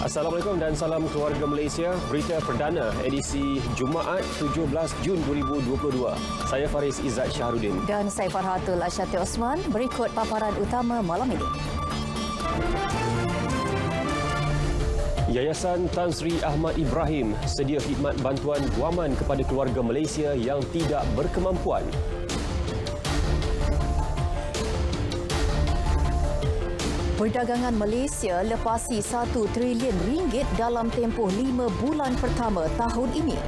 Assalamualaikum dan salam keluarga Malaysia. Berita perdana edisi Jumaat 17 Jun 2022. Saya Faris Izzat Syahrudin. Dan saya Farhatul Asyati Osman. Berikut paparan utama malam ini. Yayasan Tan Sri Ahmad Ibrahim sedia khidmat bantuan guaman kepada keluarga Malaysia yang tidak berkemampuan. Perdagangan Malaysia lepasi 1 trilion ringgit dalam tempoh 5 bulan pertama tahun ini.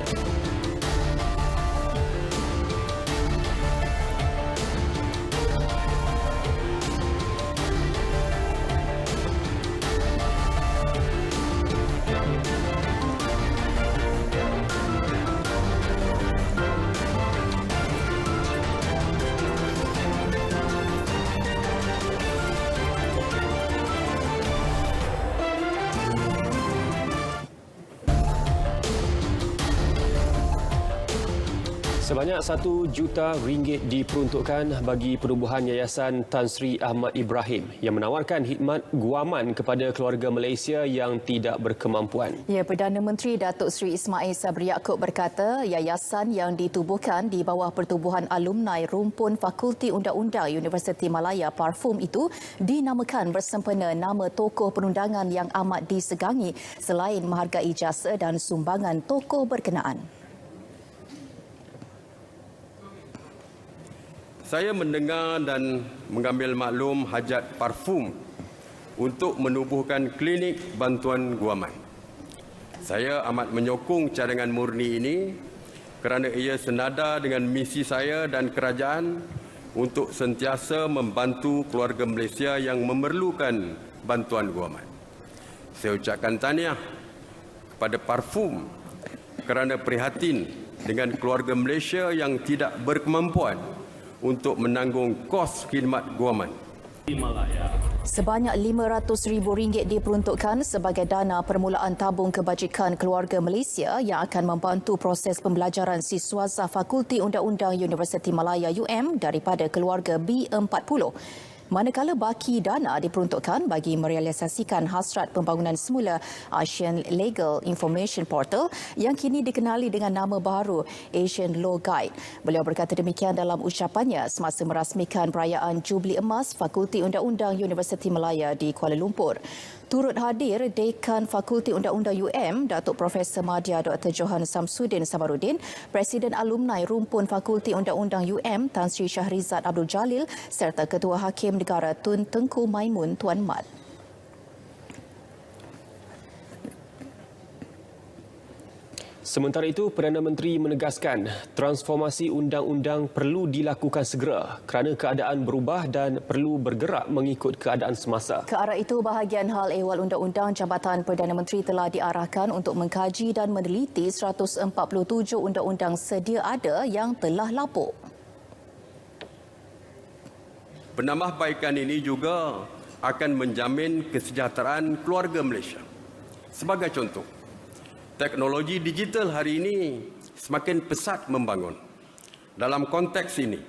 Sebanyak 1 juta ringgit diperuntukkan bagi penubuhan Yayasan Tan Sri Ahmad Ibrahim yang menawarkan khidmat guaman kepada keluarga Malaysia yang tidak berkemampuan. Ya, Perdana Menteri Datuk Seri Ismail Sabri Yaakob berkata yayasan yang ditubuhkan di bawah Pertubuhan Alumni Rumpun Fakulti Undang-Undang Universiti Malaya Parfum itu dinamakan bersempena nama tokoh perundangan yang amat disegangi selain menghargai jasa dan sumbangan tokoh berkenaan. Saya mendengar dan mengambil maklum hajat parfum untuk menubuhkan klinik bantuan guaman. Saya amat menyokong cadangan murni ini kerana ia senada dengan misi saya dan kerajaan untuk sentiasa membantu keluarga Malaysia yang memerlukan bantuan guaman. Saya ucapkan tahniah kepada parfum kerana prihatin dengan keluarga Malaysia yang tidak berkemampuan untuk menanggung kos khidmat guaman. Sebanyak RM500,000 diperuntukkan sebagai dana permulaan tabung kebajikan keluarga Malaysia yang akan membantu proses pembelajaran siswaza Fakulti Undang-Undang Universiti Malaya UM daripada keluarga B40. Manakala baki dana diperuntukkan bagi merealisasikan hasrat pembangunan semula Asian Legal Information Portal yang kini dikenali dengan nama baru Asian Law Guide. Beliau berkata demikian dalam ucapannya semasa merasmikan perayaan Jubli Emas Fakulti Undang-Undang Universiti Malaya di Kuala Lumpur. Turut hadir Dekan Fakulti Undang-Undang UM, Datuk Profesor Madya Dr. Johan Samsudin Sabarudin, Presiden Alumni Rumpun Fakulti Undang-Undang UM, Tan Sri Shahrizad Abdul Jalil serta Ketua Hakim Negara Tun Tengku Maimun Tuan Mat. Sementara itu, Perdana Menteri menegaskan transformasi undang-undang perlu dilakukan segera kerana keadaan berubah dan perlu bergerak mengikut keadaan semasa. Ke arah itu, bahagian hal ehwal undang-undang Jabatan Perdana Menteri telah diarahkan untuk mengkaji dan meneliti 147 undang-undang sedia ada yang telah lapuk. Penambahbaikan ini juga akan menjamin kesejahteraan keluarga Malaysia. Sebagai contoh, teknologi digital hari ini semakin pesat membangun. Dalam konteks ini,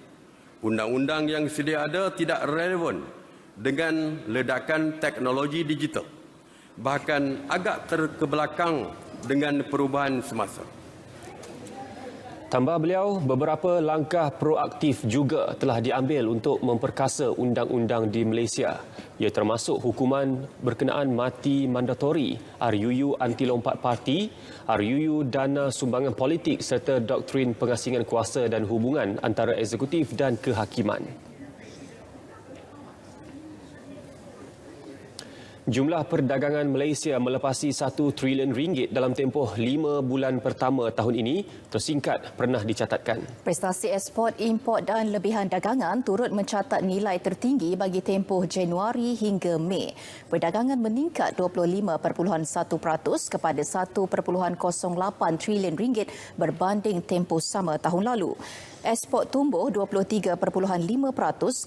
undang-undang yang sedia ada tidak relevan dengan ledakan teknologi digital, bahkan agak terkebelakang dengan perubahan semasa. Tambah beliau, beberapa langkah proaktif juga telah diambil untuk memperkasa undang-undang di Malaysia. Ia termasuk hukuman berkenaan mati mandatori, RUU anti lompat parti, RUU dana sumbangan politik serta doktrin pengasingan kuasa dan hubungan antara eksekutif dan kehakiman. Jumlah perdagangan Malaysia melepasi 1 trilion ringgit dalam tempoh 5 bulan pertama tahun ini, tersingkat pernah dicatatkan. Prestasi ekspor, import dan lebihan dagangan turut mencatat nilai tertinggi bagi tempoh Januari hingga Mei. Perdagangan meningkat 25.1% kepada 1.08 trilion ringgit berbanding tempoh sama tahun lalu. Ekspor tumbuh 23.5%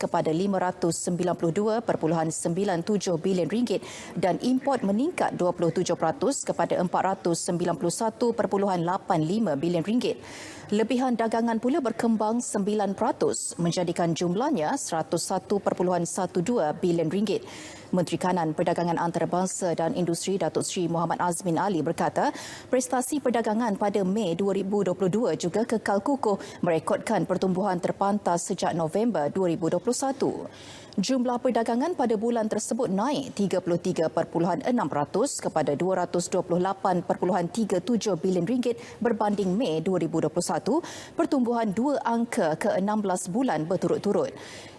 kepada RM592.97 bilion dan import meningkat 27% kepada RM491.85 bilion. Lebihan dagangan pula berkembang 9% menjadikan jumlahnya RM101.12 bilion. Menteri Kanan Perdagangan Antarabangsa dan Industri Datuk Seri Muhammad Azmin Ali berkata, prestasi perdagangan pada Mei 2022 juga kekal kukuh merekodkan pertumbuhan terpantas sejak November 2021. Jumlah perdagangan pada bulan tersebut naik 33.6% kepada RM228.37 bilion berbanding Mei 2021, pertumbuhan 2 angka ke-16 bulan berturut-turut.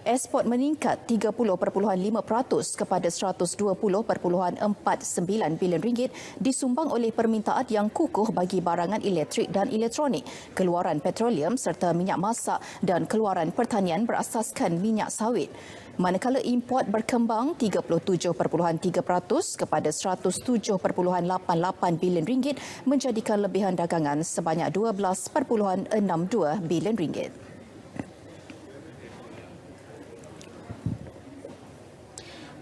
Ekspor meningkat 30.5% kepada RM120.49 bilion disumbang oleh permintaan yang kukuh bagi barangan elektrik dan elektronik, keluaran petroleum serta minyak masak dan keluaran pertanian berasaskan minyak sawit. Manakala import berkembang 37.3% kepada RM107.88 bilion menjadikan lebihan dagangan sebanyak RM12.62 bilion.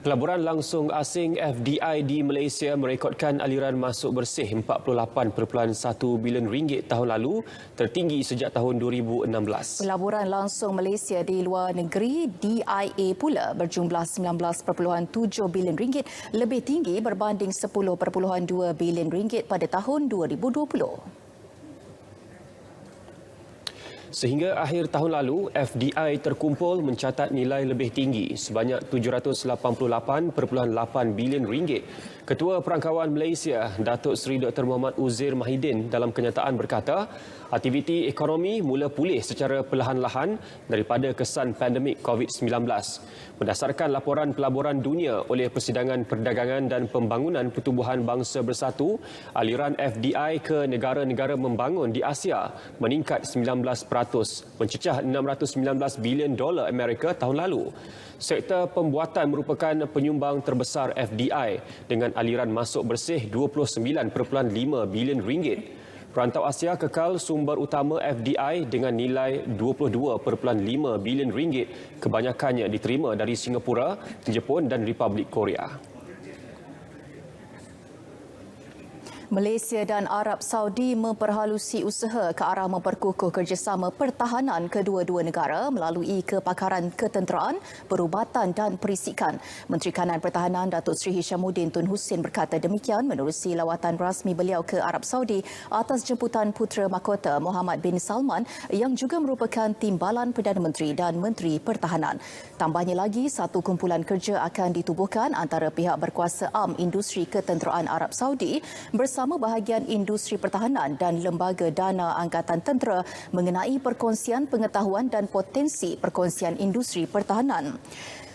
Pelaburan langsung asing FDI di Malaysia merekodkan aliran masuk bersih RM48.1 bilion tahun lalu, tertinggi sejak tahun 2016. Pelaburan langsung Malaysia di luar negeri DIA pula berjumlah RM19.7 bilion, lebih tinggi berbanding RM10.2 bilion pada tahun 2020. Sehingga akhir tahun lalu, FDI terkumpul mencatat nilai lebih tinggi sebanyak RM788.8 bilion. Ketua Perangkawan Malaysia, Datuk Seri Dr. Muhammad Uzair Mahidin dalam kenyataan berkata, aktiviti ekonomi mula pulih secara perlahan-lahan daripada kesan pandemik COVID-19. Berdasarkan laporan pelaburan dunia oleh Persidangan Perdagangan dan Pembangunan Pertubuhan Bangsa Bersatu, aliran FDI ke negara-negara membangun di Asia meningkat 19%, mencecah $619 bilion Amerika tahun lalu. Sektor pembuatan merupakan penyumbang terbesar FDI dengan aliran masuk bersih RM29.5 bilion. Perantau Asia kekal sumber utama FDI dengan nilai RM22.5 bilion, kebanyakannya diterima dari Singapura, Jepun dan Republik Korea. Malaysia dan Arab Saudi memperhalusi usaha ke arah memperkukuh kerjasama pertahanan kedua-dua negara melalui kepakaran ketenteraan, perubatan dan perisikan. Menteri Kanan Pertahanan Datuk Seri Hishamuddin Tun Hussein berkata demikian menerusi lawatan rasmi beliau ke Arab Saudi atas jemputan Putera Mahkota Muhammad bin Salman yang juga merupakan timbalan Perdana Menteri dan Menteri Pertahanan. Tambahnya lagi, satu kumpulan kerja akan ditubuhkan antara pihak berkuasa am industri ketenteraan Arab Saudi bersama bahagian industri pertahanan dan lembaga dana angkatan tentera mengenai perkongsian pengetahuan dan potensi perkongsian industri pertahanan.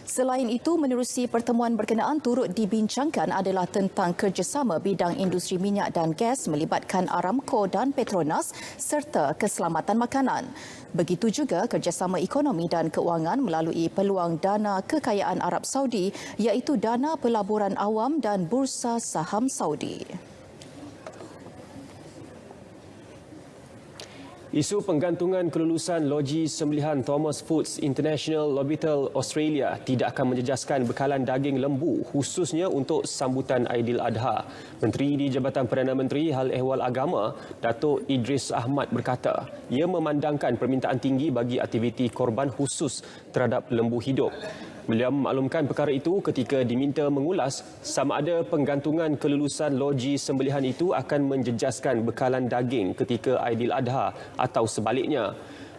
Selain itu, menerusi pertemuan berkenaan turut dibincangkan adalah tentang kerjasama bidang industri minyak dan gas melibatkan Aramco dan Petronas serta keselamatan makanan. Begitu juga kerjasama ekonomi dan keuangan melalui peluang dana kekayaan Arab Saudi iaitu dana pelaburan awam dan bursa saham Saudi. Isu penggantungan kelulusan loji sembelihan Thomas Foods International Lobitel Australia tidak akan menjejaskan bekalan daging lembu khususnya untuk sambutan Aidiladha. Menteri di Jabatan Perdana Menteri Hal Ehwal Agama, Datuk Idris Ahmad berkata, ia memandangkan permintaan tinggi bagi aktiviti korban khusus terhadap lembu hidup. Beliau memaklumkan perkara itu ketika diminta mengulas sama ada penggantungan kelulusan loji sembelihan itu akan menjejaskan bekalan daging ketika Aidiladha atau sebaliknya.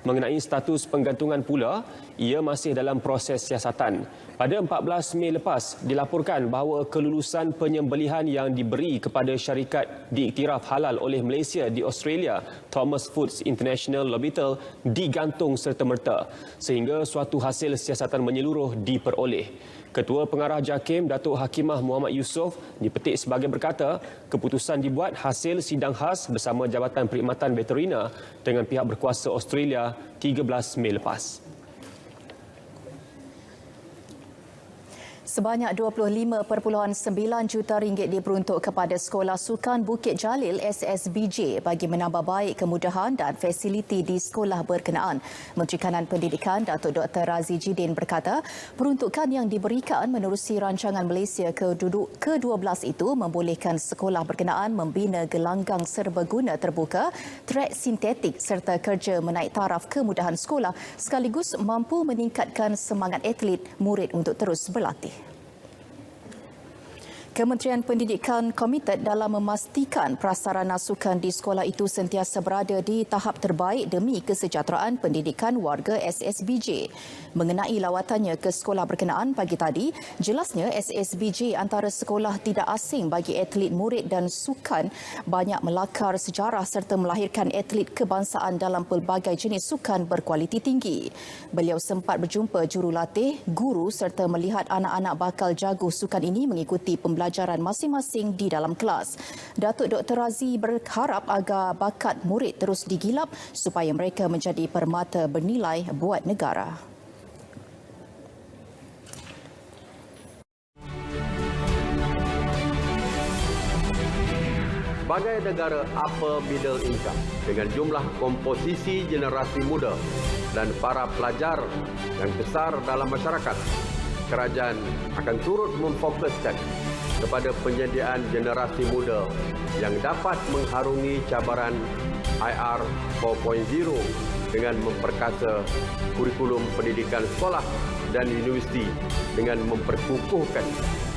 Mengenai status penggantungan pula, ia masih dalam proses siasatan. Pada 14 Mei lepas, dilaporkan bahawa kelulusan penyembelihan yang diberi kepada syarikat diiktiraf halal oleh Malaysia di Australia, Thomas Foods International Lobitel, digantung serta-merta sehingga suatu hasil siasatan menyeluruh diperoleh. Ketua Pengarah JAKIM, Datuk Hakimah Muhammad Yusof, dipetik sebagai berkata, keputusan dibuat hasil sidang khas bersama Jabatan Perkhidmatan Veterina dengan pihak berkuasa Australia 13 Mei lepas. Sebanyak 25.9 juta ringgit diperuntuk kepada Sekolah Sukan Bukit Jalil SSBJ bagi menambah baik kemudahan dan fasiliti di sekolah berkenaan. Menteri Kanan Pendidikan Datuk Dr. Razi Jidin berkata, peruntukan yang diberikan menerusi rancangan Malaysia ke-12 itu membolehkan sekolah berkenaan membina gelanggang serbaguna terbuka, trek sintetik serta kerja menaik taraf kemudahan sekolah sekaligus mampu meningkatkan semangat atlet murid untuk terus berlatih. Kementerian Pendidikan komited dalam memastikan prasarana sukan di sekolah itu sentiasa berada di tahap terbaik demi kesejahteraan pendidikan warga SSBJ. Mengenai lawatannya ke sekolah berkenaan pagi tadi, jelasnya SSBJ antara sekolah tidak asing bagi atlet murid dan sukan banyak melakar sejarah serta melahirkan atlet kebangsaan dalam pelbagai jenis sukan berkualiti tinggi. Beliau sempat berjumpa jurulatih, guru serta melihat anak-anak bakal jago sukan ini mengikuti pembelajaran masing-masing di dalam kelas. Datuk Dr. Razi berharap agar bakat murid terus digilap supaya mereka menjadi permata bernilai buat negara. Sebagai negara upper middle income dengan jumlah komposisi generasi muda dan para pelajar yang besar dalam masyarakat, kerajaan akan turut memfokuskan kepada penyediaan generasi muda yang dapat mengharungi cabaran IR 4.0 dengan memperkasa kurikulum pendidikan sekolah dan universiti dengan memperkukuhkan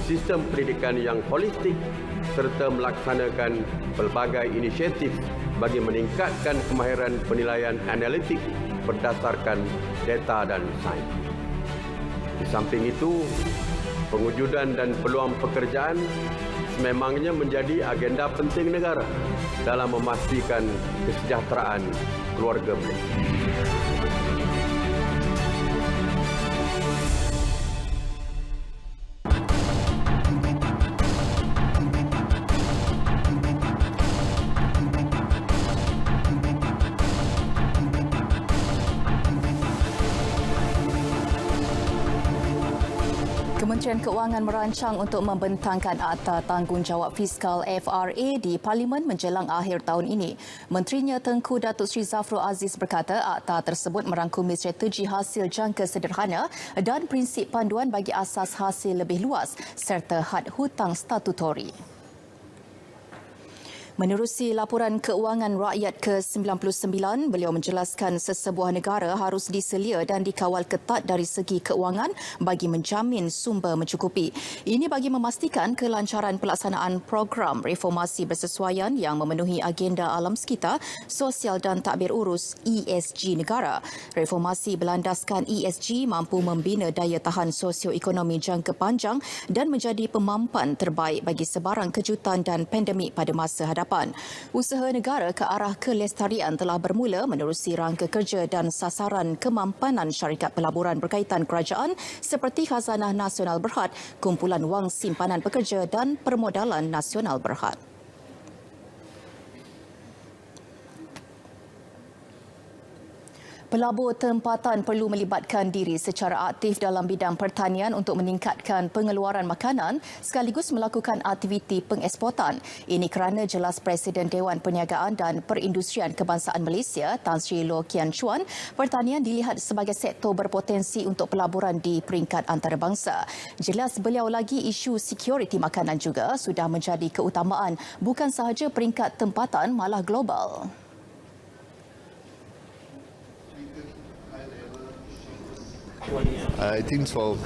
sistem pendidikan yang holistik serta melaksanakan pelbagai inisiatif bagi meningkatkan kemahiran penilaian analitik berdasarkan data dan sains. Di samping itu, pengujudan dan peluang pekerjaan sememangnya menjadi agenda penting negara dalam memastikan kesejahteraan keluarga Malaysia. Kementerian Keuangan merancang untuk membentangkan Akta Tanggungjawab Fiskal FRA di Parlimen menjelang akhir tahun ini. Menterinya Tengku Datuk Seri Zafrul Aziz berkata akta tersebut merangkumi strategi hasil jangka sederhana dan prinsip panduan bagi asas hasil lebih luas serta had hutang statutori. Menerusi laporan keuangan rakyat ke-99, beliau menjelaskan sesebuah negara harus diselia dan dikawal ketat dari segi keuangan bagi menjamin sumber mencukupi. Ini bagi memastikan kelancaran pelaksanaan program reformasi bersesuaian yang memenuhi agenda alam sekitar, sosial dan takbir urus ESG negara. Reformasi berlandaskan ESG mampu membina daya tahan sosioekonomi jangka panjang dan menjadi pemampan terbaik bagi sebarang kejutan dan pandemik pada masa hadapan. Usaha negara ke arah kelestarian telah bermula menerusi rangka kerja dan sasaran kemampanan syarikat pelaburan berkaitan kerajaan seperti Khazanah Nasional Berhad, Kumpulan Wang Simpanan Pekerja dan Permodalan Nasional Berhad. Pelabur tempatan perlu melibatkan diri secara aktif dalam bidang pertanian untuk meningkatkan pengeluaran makanan sekaligus melakukan aktiviti pengeksportan. Ini kerana jelas Presiden Dewan Perniagaan dan Perindustrian Kebangsaan Malaysia, Tan Sri Loh Kian Chuan, pertanian dilihat sebagai sektor berpotensi untuk pelaburan di peringkat antarabangsa. Jelas beliau lagi isu sekuriti makanan juga sudah menjadi keutamaan bukan sahaja peringkat tempatan malah global. I think for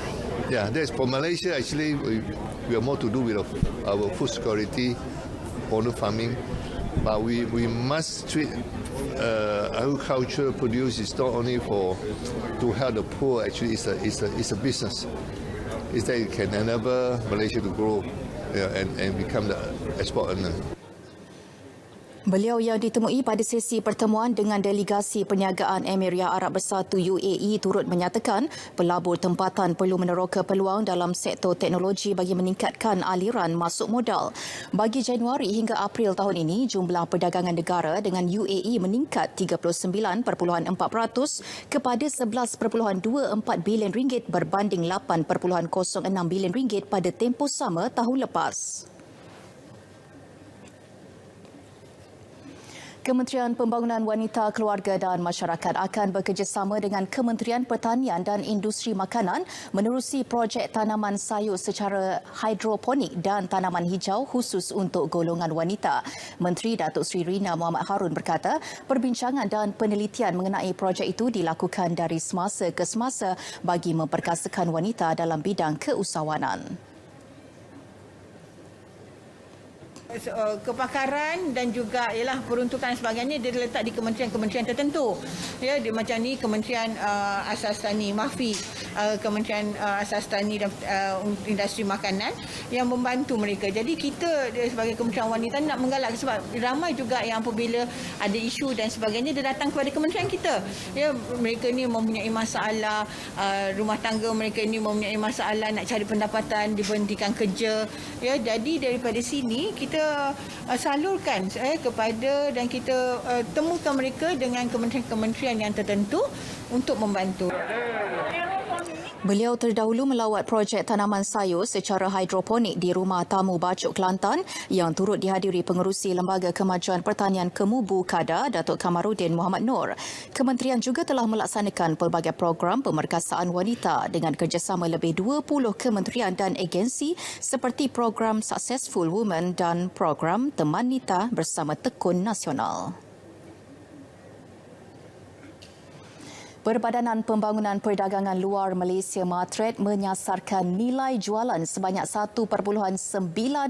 Malaysia actually we are more to do with our food security, order farming, but we must treat agriculture produce is not only to help the poor. Actually, it's a business. It's that it can enable Malaysia to grow and become the export earner. Beliau yang ditemui pada sesi pertemuan dengan delegasi perniagaan Emiria Arab Bersatu UAE turut menyatakan pelabur tempatan perlu meneroka peluang dalam sektor teknologi bagi meningkatkan aliran masuk modal. Bagi Januari hingga April tahun ini, jumlah perdagangan negara dengan UAE meningkat 39.4% kepada 11.24 bilion ringgit berbanding 8.06 bilion ringgit pada tempoh sama tahun lepas. Kementerian Pembangunan Wanita, Keluarga dan Masyarakat akan bekerjasama dengan Kementerian Pertanian dan Industri Makanan menerusi projek tanaman sayur secara hidroponik dan tanaman hijau khusus untuk golongan wanita. Menteri Datuk Seri Rina Muhammad Harun berkata, perbincangan dan penelitian mengenai projek itu dilakukan dari semasa ke semasa bagi memperkasakan wanita dalam bidang keusahawanan. Kepakaran dan juga ialah peruntukan dan sebagainya dia letak di kementerian-kementerian tertentu. Ya, dia macam ni Kementerian Asas Tani MAFI, Kementerian Asas Tani dan Industri Makanan yang membantu mereka. Jadi kita sebagai Kementerian Wanita nak menggalak sebab ramai juga yang apabila ada isu dan sebagainya dia datang kepada kementerian kita. Ya, mereka ni mempunyai masalah rumah tangga, mereka ni mempunyai masalah nak cari pendapatan, diberhentikan kerja. Ya, jadi daripada sini kita salurkan kepada dan kita temukan mereka dengan kementerian-kementerian yang tertentu untuk membantu. Beliau terdahulu melawat projek tanaman sayur secara hidroponik di Rumah Tamu Bacuk Kelantan yang turut dihadiri pengerusi Lembaga Kemajuan Pertanian Kemubu Kada, Datuk Kamarudin Muhammad Nur. Kementerian juga telah melaksanakan pelbagai program pemerkasaan wanita dengan kerjasama lebih 20 kementerian dan agensi seperti program Successful Women dan program Teman Nita bersama Tekun Nasional. Perbadanan Pembangunan Perdagangan Luar Malaysia Matret menyasarkan nilai jualan sebanyak 1.9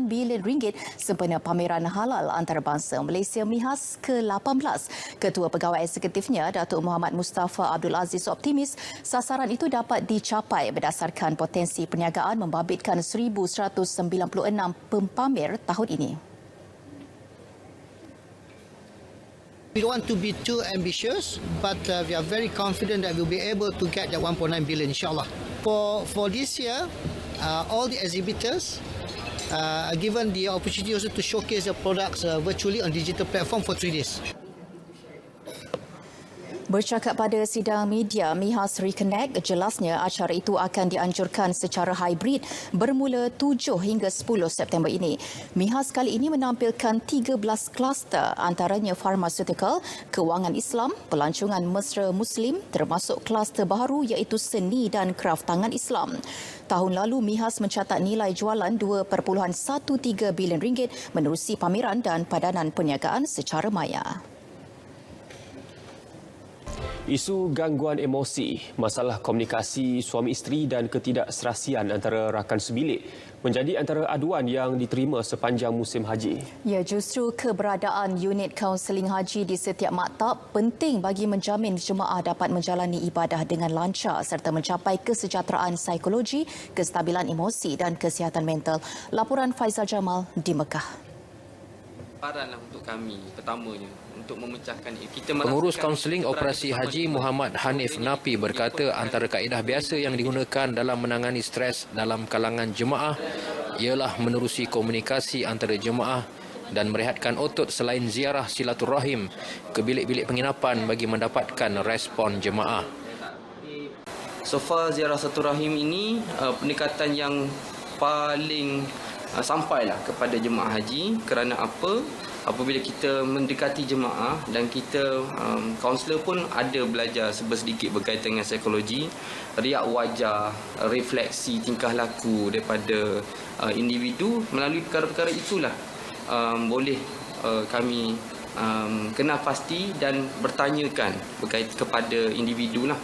bilion ringgit sempena pameran halal antarabangsa Malaysia MIHAS ke-18. Ketua Pegawai Eksekutifnya, Datuk Muhammad Mustafa Abdul Aziz optimis sasaran itu dapat dicapai berdasarkan potensi perniagaan membabitkan 1,196 pempamer tahun ini. We don't want to be too ambitious, but we are very confident that we'll be able to get that 1.9 billion, inshallah. For this year, all the exhibitors are given the opportunity also to showcase their products virtually on digital platform for 3 days. Bercakap pada sidang media MIHAS Reconnect, jelasnya acara itu akan dianjurkan secara hybrid bermula 7 hingga 10 September ini. MIHAS kali ini menampilkan 13 kluster antaranya farmaceutical, kewangan Islam, pelancongan mesra Muslim termasuk kluster baharu iaitu seni dan kraf tangan Islam. Tahun lalu MIHAS mencatat nilai jualan 2.13 bilion ringgit menerusi pameran dan padanan perniagaan secara maya. Isu gangguan emosi, masalah komunikasi suami isteri dan ketidakserasian antara rakan sebilik menjadi antara aduan yang diterima sepanjang musim haji. Ya, justru keberadaan unit kaunseling haji di setiap maktab penting bagi menjamin jemaah dapat menjalani ibadah dengan lancar serta mencapai kesejahteraan psikologi, kestabilan emosi dan kesihatan mental. Laporan Faizal Jamal di Mekah. Paranlah untuk kami pertamanya untuk memecahkan Pengurus Kaunseling Operasi Haji Muhammad Hanif Napi berkata antara kaedah biasa yang digunakan dalam menangani stres dalam kalangan jemaah ialah menerusi komunikasi antara jemaah dan merehatkan otot selain ziarah silaturahim ke bilik-bilik penginapan bagi mendapatkan respon jemaah. So far ziarah silaturahim ini pendekatan yang paling sampailah kepada jemaah haji. Kerana apa? Apabila kita mendekati jemaah dan kita kaunselor pun ada belajar sedikit berkaitan dengan psikologi, riak wajah, refleksi tingkah laku daripada individu, melalui perkara-perkara itulah boleh kami kenal pasti dan bertanyakan berkaitan kepada individu lah.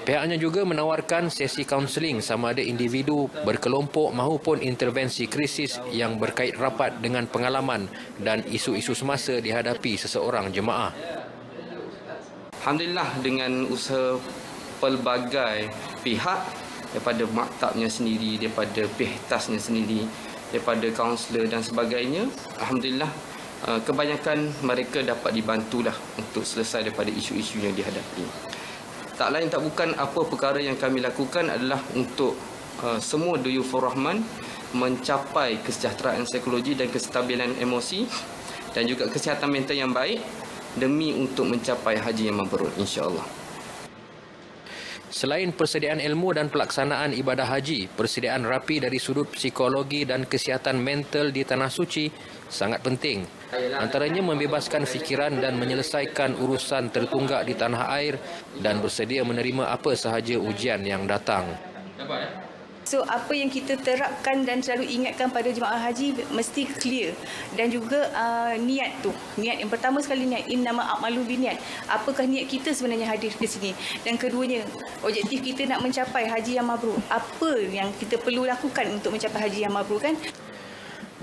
Pihaknya juga menawarkan sesi kaunseling sama ada individu, berkelompok mahupun intervensi krisis yang berkait rapat dengan pengalaman dan isu-isu semasa dihadapi seseorang jemaah. Alhamdulillah dengan usaha pelbagai pihak daripada maktabnya sendiri, daripada pihtasnya sendiri, daripada kaunselor dan sebagainya, alhamdulillah kebanyakan mereka dapat dibantulah untuk selesai daripada isu-isu yang dihadapi. Tak lain tak bukan apa perkara yang kami lakukan adalah untuk semua Duyufur Rahman mencapai kesejahteraan psikologi dan kestabilan emosi dan juga kesihatan mental yang baik demi untuk mencapai haji yang mabrur, insya-Allah. Selain persediaan ilmu dan pelaksanaan ibadah haji, persediaan rapi dari sudut psikologi dan kesihatan mental di Tanah Suci sangat penting. Antaranya membebaskan fikiran dan menyelesaikan urusan tertunggak di tanah air dan bersedia menerima apa sahaja ujian yang datang. So apa yang kita terapkan dan selalu ingatkan pada jemaah haji mesti clear, dan juga niat tu. Niat yang pertama sekali, niat innama a'malu binniat. Apakah niat kita sebenarnya hadir ke sini? Dan keduanya, objektif kita nak mencapai haji yang mabrur. Apa yang kita perlu lakukan untuk mencapai haji yang mabrur, kan?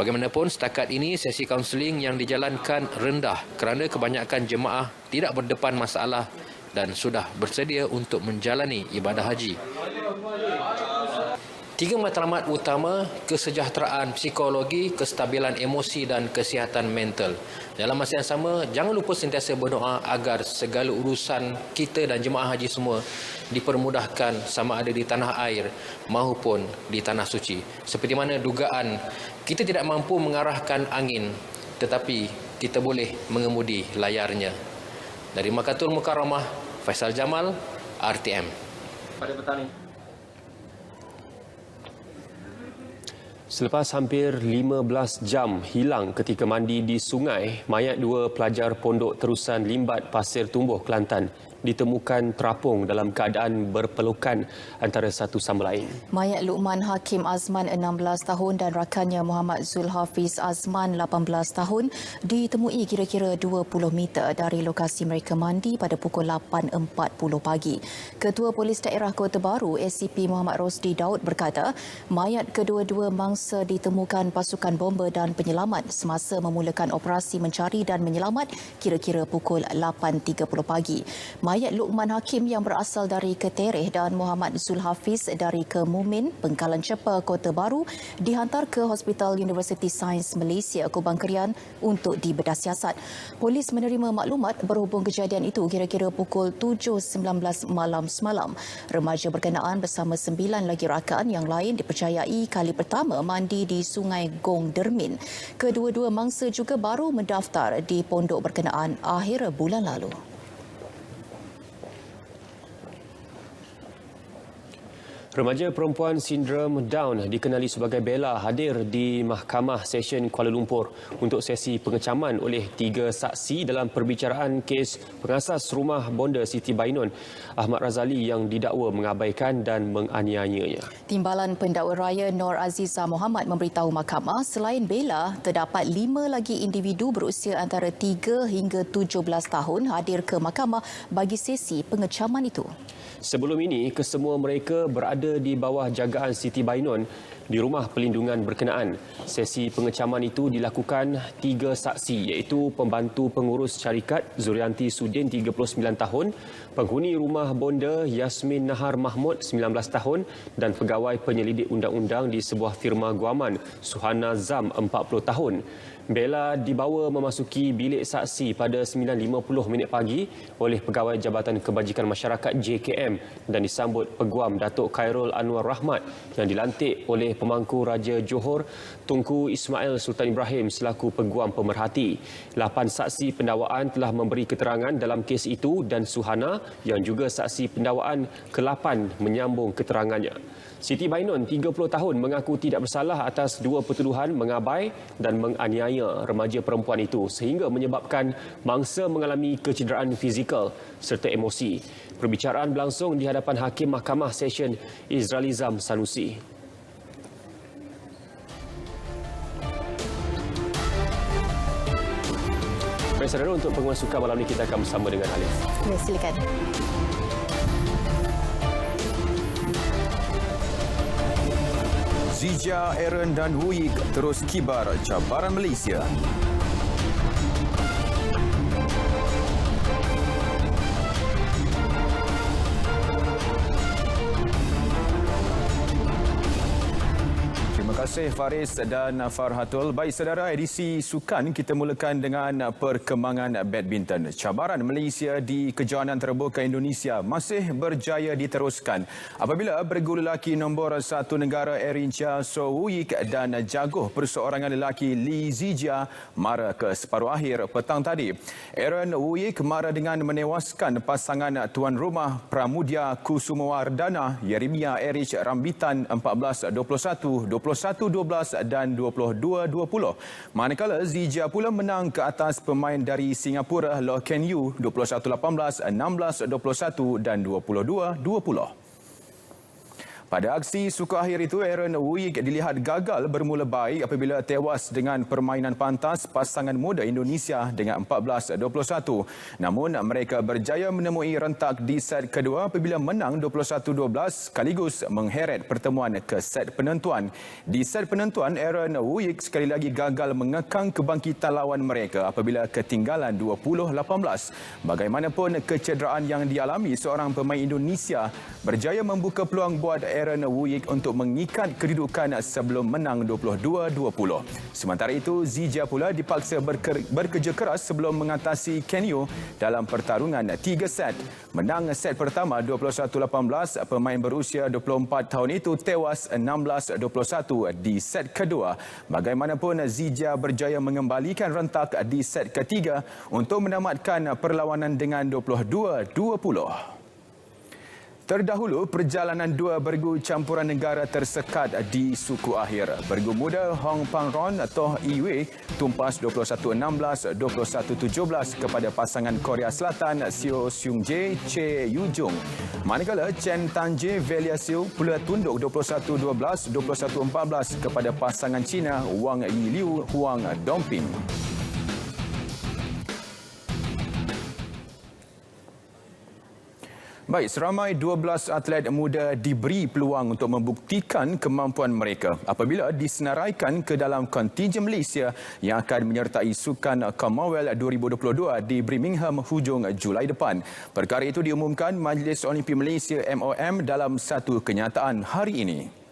Bagaimanapun, setakat ini sesi kaunseling yang dijalankan rendah kerana kebanyakan jemaah tidak berdepan masalah dan sudah bersedia untuk menjalani ibadah haji. 3 matlamat utama: kesejahteraan psikologi, kestabilan emosi dan kesihatan mental. Dalam masa yang sama, jangan lupa sentiasa berdoa agar segala urusan kita dan jemaah haji semua dipermudahkan sama ada di tanah air maupun di Tanah Suci. Seperti mana dugaan, kita tidak mampu mengarahkan angin, tetapi kita boleh mengemudi layarnya. Dari Makkatul Mukarramah, Faisal Jamal, RTM. Pada petang ni. Selepas hampir 15 jam hilang ketika mandi di sungai, mayat 2 pelajar pondok terusan Limbat Pasir Tumbuh, Kelantan ditemukan terapung dalam keadaan berpelukan antara satu sama lain. Mayat Luqman Hakim Azman 16 tahun dan rakannya Muhammad Zulhafiz Azman 18 tahun ditemui kira-kira 20 meter dari lokasi mereka mandi pada pukul 8.40 pagi. Ketua Polis Daerah Kota Baru ACP Muhammad Rosdi Daud berkata, mayat kedua-dua mangsa ditemukan pasukan bomba dan penyelamat semasa memulakan operasi mencari dan menyelamat kira-kira pukul 8.30 pagi. Mayat Luqman Hakim yang berasal dari Ketereh dan Muhammad Zulhafiz dari Kemumin, Bengkalan Cepa, Kota Baru dihantar ke Hospital Universiti Sains Malaysia, Kubang Kerian untuk dibedah siasat. Polis menerima maklumat berhubung kejadian itu kira-kira pukul 7.19 malam semalam. Remaja berkenaan bersama 9 lagi rakan yang lain dipercayai kali pertama mandi di Sungai Gong Dermin. Kedua-dua mangsa juga baru mendaftar di pondok berkenaan akhir bulan lalu. Remaja perempuan sindrom Down dikenali sebagai Bella hadir di Mahkamah Session Kuala Lumpur untuk sesi pengecaman oleh 3 saksi dalam perbicaraan kes pengasas rumah bonda Siti Bainun, Ahmad Razali, yang didakwa mengabaikan dan menganiayanya. Timbalan Pendakwa Raya Nor Aziza Muhammad memberitahu mahkamah selain Bella, terdapat 5 lagi individu berusia antara 3 hingga 17 tahun hadir ke mahkamah bagi sesi pengecaman itu. Sebelum ini, kesemua mereka berada di bawah jagaan Siti Bainun di rumah pelindungan berkenaan. Sesi pengecaman itu dilakukan 3 saksi iaitu pembantu pengurus syarikat Zurianti Sudin 39 tahun, penghuni rumah bonda Yasmin Nahar Mahmud 19 tahun dan pegawai penyelidik undang-undang di sebuah firma guaman Suhana Zam 40 tahun. Bella dibawa memasuki bilik saksi pada 9.50 pagi oleh Pegawai Jabatan Kebajikan Masyarakat JKM dan disambut Peguam Datuk Khairul Anwar Rahmat yang dilantik oleh Pemangku Raja Johor Tunku Ismail Sultan Ibrahim selaku Peguam Pemerhati. 8 saksi pendakwaan telah memberi keterangan dalam kes itu dan Suhana yang juga saksi pendakwaan ke-8 menyambung keterangannya. Siti Bainun, 30 tahun, mengaku tidak bersalah atas 2 pertuduhan mengabai dan menganiaya remaja perempuan itu sehingga menyebabkan mangsa mengalami kecederaan fizikal serta emosi. Perbicaraan berlangsung di hadapan Hakim Mahkamah Session Izralizam Sanusi. Baik, saudara, untuk pengulas sukan malam ini kita akan bersama dengan Alif. Ya, silakan. Zija, Aaron dan Wuik terus kibar cabaran Malaysia. Terima kasih Faris dan Farhatul. Baik saudara, edisi sukan kita mulakan dengan perkembangan badminton. Cabaran Malaysia di kejohanan terbuka Indonesia masih berjaya diteruskan apabila bergu lelaki nombor 1 negara Erin Chia So Woo-yik dan jaguh perseorangan lelaki Lee Zijia mara ke separuh akhir petang tadi. Erin Woo-yik mara dengan menewaskan pasangan tuan rumah Pramudia Kusumawardana Yeremia Erich Rambitan 14-21, 21-12 dan 22-20. Manakala Zijia pula menang ke atas pemain dari Singapura Loh Ken Yew 21-18, 16-21 dan 22-20. Pada aksi suku akhir itu, Erin Woo-yik dilihat gagal bermula baik apabila tewas dengan permainan pantas pasangan muda Indonesia dengan 14-21. Namun, mereka berjaya menemui rentak di set kedua apabila menang 21-12 sekaligus mengheret pertemuan ke set penentuan. Di set penentuan, Erin Woo-yik sekali lagi gagal mengekang kebangkitan lawan mereka apabila ketinggalan 20-18. Bagaimanapun, kecederaan yang dialami seorang pemain Indonesia berjaya membuka peluang buat Erin Woo-yik untuk mengikat kedudukan sebelum menang 22-20. Sementara itu, Zijia pula dipaksa bekerja keras sebelum mengatasi Ken Yew dalam pertarungan 3 set. Menang set pertama 21-18, pemain berusia 24 tahun itu tewas 16-21 di set kedua. Bagaimanapun, Zijia berjaya mengembalikan rentak di set ketiga untuk menamatkan perlawanan dengan 22-20. Terdahulu, perjalanan dua bergu campuran negara tersekat di suku akhir. Bergu muda Hong Pang-ron Toh Yi-wei tumpas 21-16, 21-17 kepada pasangan Korea Selatan Seo Seung-jae, Che Yu-jung. Manakala Chen Tan-jae, Velia Siu pula tunduk 21-12, 21-14 kepada pasangan China Wang Yi-liu, Huang Dongping. Baik, seramai 12 atlet muda diberi peluang untuk membuktikan kemampuan mereka apabila disenaraikan ke dalam kontingen Malaysia yang akan menyertai Sukan Commonwealth 2022 di Birmingham hujung Julai depan. Perkara itu diumumkan Majlis Olimpik Malaysia MOM dalam satu kenyataan hari ini.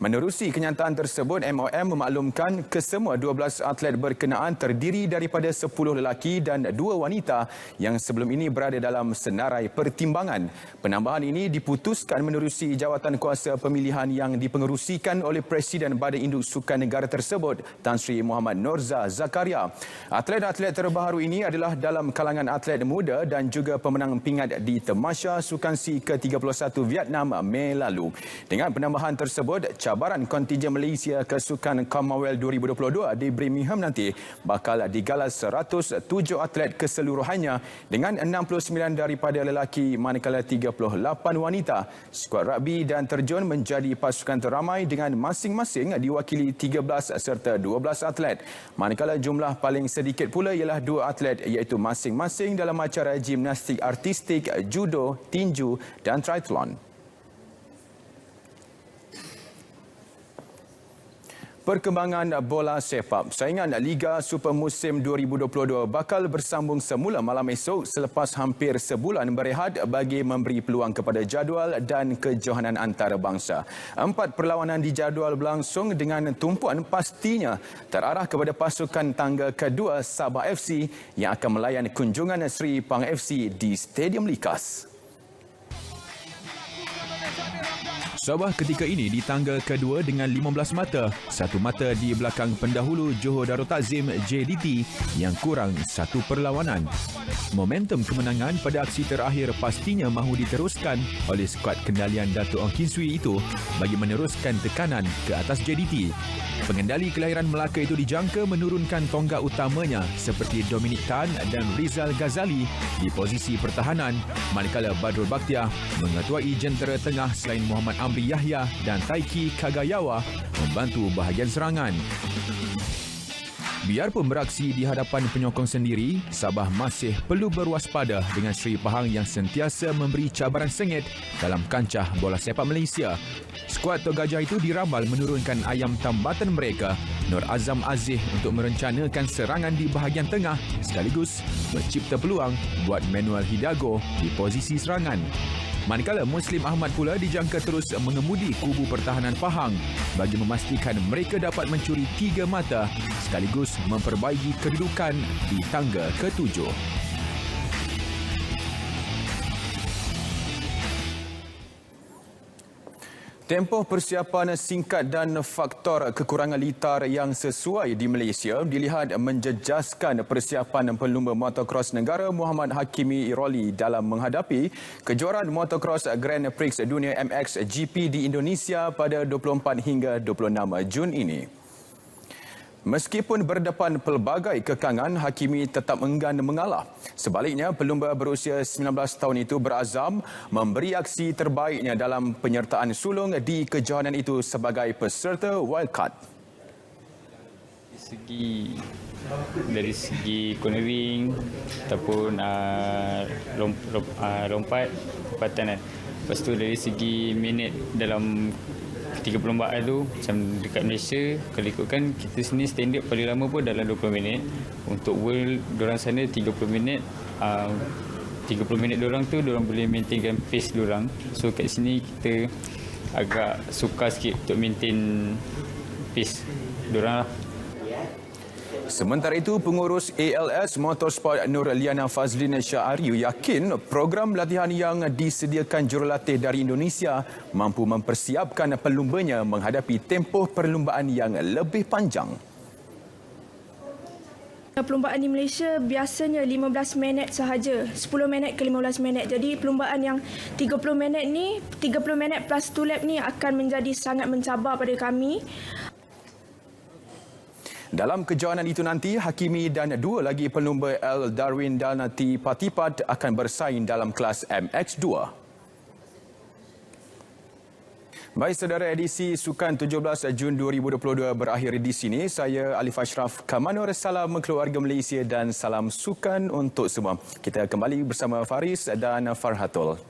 Menerusi kenyataan tersebut, MOM memaklumkan kesemua 12 atlet berkenaan terdiri daripada 10 lelaki dan 2 wanita yang sebelum ini berada dalam senarai pertimbangan. Penambahan ini diputuskan menerusi jawatan kuasa pemilihan yang dipengerusikan oleh Presiden Badan Induk Sukan Negara tersebut, Tan Sri Muhammad Norza Zakaria. Atlet-atlet terbaru ini adalah dalam kalangan atlet muda dan juga pemenang pingat di Tamasya Sukansi ke-31 Vietnam Mei lalu. Dengan penambahan tersebut, cabaran kontingen Malaysia ke Sukan Commonwealth 2022 di Birmingham nanti bakal digalas 107 atlet keseluruhannya dengan 69 daripada lelaki manakala 38 wanita. Skuad rugby dan terjun menjadi pasukan teramai dengan masing-masing diwakili 13 serta 12 atlet. Manakala jumlah paling sedikit pula ialah 2 atlet iaitu masing-masing dalam acara gimnastik artistik, judo, tinju dan triathlon. Perkembangan bola sepak. Saingan Liga Super Musim 2022 bakal bersambung semula malam esok selepas hampir sebulan berehat bagi memberi peluang kepada jadual dan kejohanan antarabangsa. 4 perlawanan dijadual berlangsung dengan tumpuan pastinya terarah kepada pasukan tangga kedua Sabah FC yang akan melayan kunjungan Seri Pang FC di Stadium Likas. Sabah ketika ini di tangga kedua dengan 15 mata. 1 mata di belakang pendahulu Johor Darul Takzim JDT yang kurang 1 perlawanan. Momentum kemenangan pada aksi terakhir pastinya mahu diteruskan oleh skuad kendalian Dato' Ong Kin Swee itu bagi meneruskan tekanan ke atas JDT. Pengendali kelahiran Melaka itu dijangka menurunkan tonggak utamanya seperti Dominic Tan dan Rizal Ghazali di posisi pertahanan, manakala Badrul Bakhtiar mengetuai jentera tengah selain Muhammad Amri Yahya dan Taiki Kagayawa membantu bahagian serangan. Biarpun beraksi di hadapan penyokong sendiri, Sabah masih perlu berwaspada dengan Seri Pahang yang sentiasa memberi cabaran sengit dalam kancah bola sepak Malaysia. Skuad Tok Gajah itu diramal menurunkan ayam tambatan mereka, Nur Azam Aziz, untuk merencanakan serangan di bahagian tengah sekaligus mencipta peluang buat Manuel Hidalgo di posisi serangan. Manakala Muslim Ahmad pula dijangka terus mengemudi kubu pertahanan Pahang bagi memastikan mereka dapat mencuri 3 mata sekaligus memperbaiki kedudukan di tangga ke-7. Tempoh persiapan singkat dan faktor kekurangan litar yang sesuai di Malaysia dilihat menjejaskan persiapan pelumba motocross negara Muhammad Hakimi Iroli dalam menghadapi kejuaraan motocross Grand Prix Dunia MXGP di Indonesia pada 24 hingga 26 Jun ini. Meskipun berdepan pelbagai kekangan, Hakimi tetap enggan mengalah. Sebaliknya, pelumba berusia 19 tahun itu berazam memberi aksi terbaiknya dalam penyertaan sulung di kejohanan itu sebagai peserta wildcard. Dari segi cornering ataupun lompat kecepatan. Lepas tu dari segi minit dalam ketiga perlombaan tu, macam dekat Malaysia, kalau ikutkan kita sini standard paling lama pun dalam 20 minit. Untuk world, diorang sana 30 minit. 30 minit diorang tu, diorang boleh maintainkan pace diorang. So kat sini kita agak sukar sikit untuk maintain pace diorang lah. Sementara itu, pengurus ALS Motorsport Nur Liana Fazlin Syahariu yakin program latihan yang disediakan jurulatih dari Indonesia mampu mempersiapkan pelumbanya menghadapi tempoh perlumbaan yang lebih panjang. Perlumbaan di Malaysia biasanya 15 minit sahaja, 10 minit ke 15 minit. Jadi perlumbaan yang 30 minit ni, 30 minit plus 2 lap ni akan menjadi sangat mencabar pada kami. Dalam kejohanan itu nanti, Hakimi dan 2 lagi pelumba L. Darwin dan T. Patipat akan bersaing dalam kelas MX2. Baik saudara, edisi Sukan 17 Jun 2022 berakhir di sini. Saya Alif Ashraf Kamanur, salam keluarga Malaysia dan salam sukan untuk semua. Kita kembali bersama Faris dan Farhatul.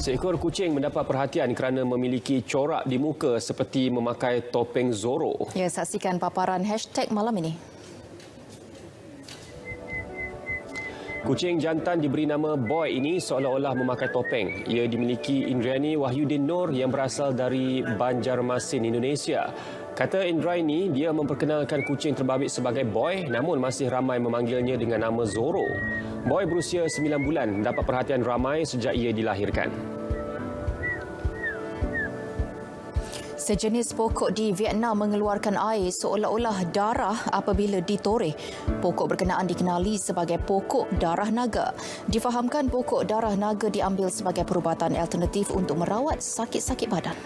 Seekor kucing mendapat perhatian kerana memiliki corak di muka seperti memakai topeng Zorro. Ya, saksikan paparan #malam ini. Kucing jantan diberi nama Boy ini seolah-olah memakai topeng. Ia dimiliki Indriani Wahyudin Nur yang berasal dari Banjarmasin, Indonesia. Kata Indraini, dia memperkenalkan kucing terbabit sebagai Boy namun masih ramai memanggilnya dengan nama Zorro. Boy berusia 9 bulan, mendapat perhatian ramai sejak ia dilahirkan. Sejenis pokok di Vietnam mengeluarkan air seolah-olah darah apabila ditoreh. Pokok berkenaan dikenali sebagai pokok darah naga. Difahamkan pokok darah naga diambil sebagai perubatan alternatif untuk merawat sakit-sakit badan.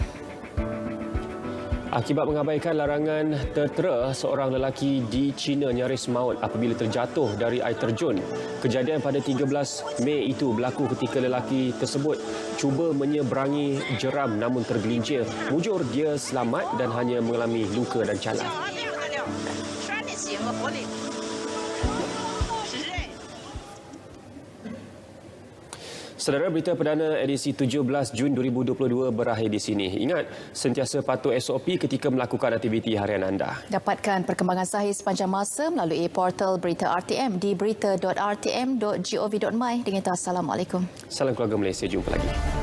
Akibat mengabaikan larangan tertera, seorang lelaki di China nyaris maut apabila terjatuh dari air terjun. Kejadian pada 13 Mei itu berlaku ketika lelaki tersebut cuba menyeberangi jeram namun tergelincir. Mujur dia selamat dan hanya mengalami luka dan calar. Saudara, berita perdana edisi 17 Jun 2022 berakhir di sini. Ingat, sentiasa patuh SOP ketika melakukan aktiviti harian anda. Dapatkan perkembangan sahih sepanjang masa melalui portal berita RTM di berita.rtm.gov.my. Dengan itu, Assalamualaikum. Salam keluarga Malaysia, jumpa lagi.